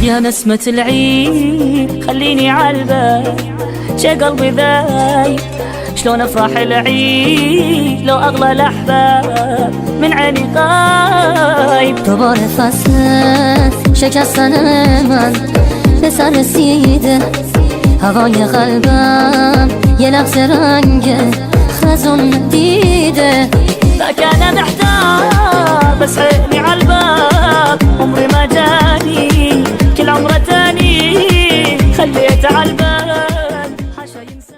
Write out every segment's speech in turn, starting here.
يا نسمة العيد خليني عالبال شي قلبي ذايب شلون افرح العيد لو اغلى الاحباب من عيني غايب. دوباره فصل شکستن من به سر رسیده، هوای قلبم یه لحظه رنگ خزون دیده. فكان محتار بس عيني عالباب عمري ما جاني كل عمره تاني خليته عالباب حاشا ينسى.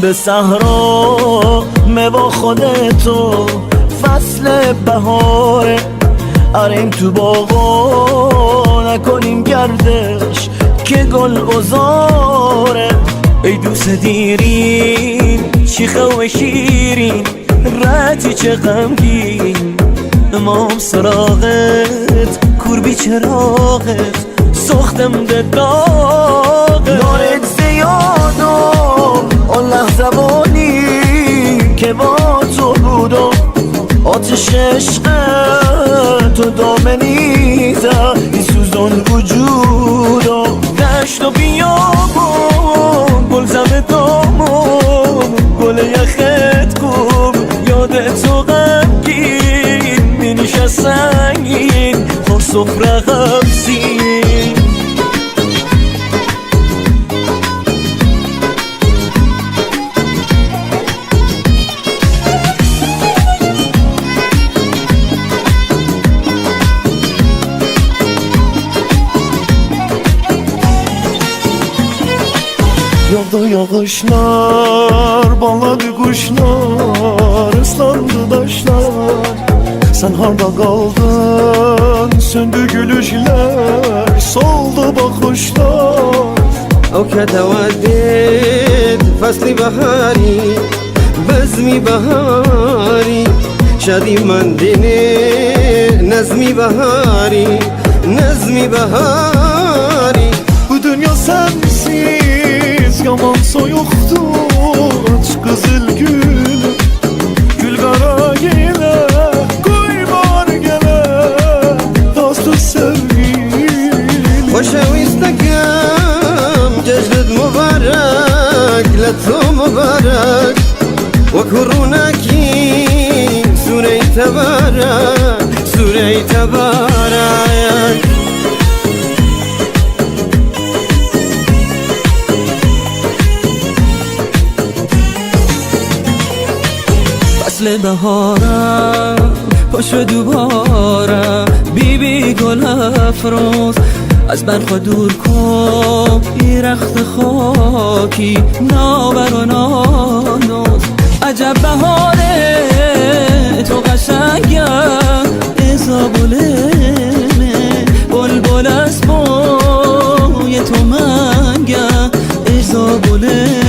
به صحرا با خودتو فصل بهاره، آریم تو باغا نکنیم گردش که گل ازاره. ای دوست دیرین شیخه و شیرین رتی چه غمگین، امام سراغت کوربی چراغت سختم ده داغت. نارت زیادم اون لحظه بانی که با تو بودم، آتش عشق تو دامنیزه این سوزان وجودم. دشت و بیابون گلزم دامون گل یخت کوب یاد تو غمگین می نشست سنگین با سفره غمزین. Yağdı yağışlar, bağladı kuşlar, ıslandı taşlar. Sen harda kaldın, söndü gülüşler, soldu bakışlar. أو كتودد فصل بهاري بزمي بهاري شادي من ديني نزمي بهاري نزمي بهاري. Bu dünya sensiz yaman soyuktur, aç kızıl gül gül kara gele koymar gele dostum sevgilim. وشويستكم ججد مبارك لتو مبارك وكروناكي سوري تبارك سوري تبارك. فصل بهارم پاشو دوباره بی گل افروز از برق دور کن ای رخت خاکی نابر و نانوز. عجب بهاره تو قشنگه ازابولمه بلبل از بوی تو منگه ازابولمه.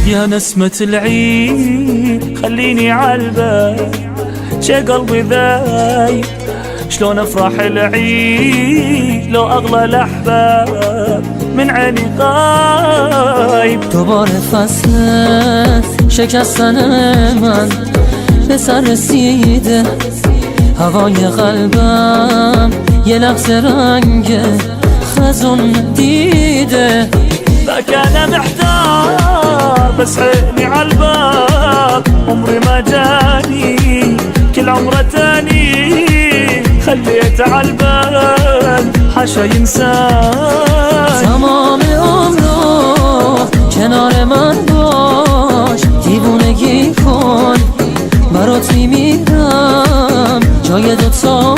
يا نسمة العيد خليني عالبال شي قلبي ذايب شلون افرح العيد لو اغلى الاحباب من عيني غايب. دوباره فصل شکستن من به سر رسیده، هوای قلبم یه لحظه رنگ خزون دیده ذاك انا محتار بس عيني عالباب عمري ما جاني كل عمره تاني خليت عالبال حاشا ينساني تمام عمرو کنار من باش دیوونگی کن برات میمیرم جای دوتا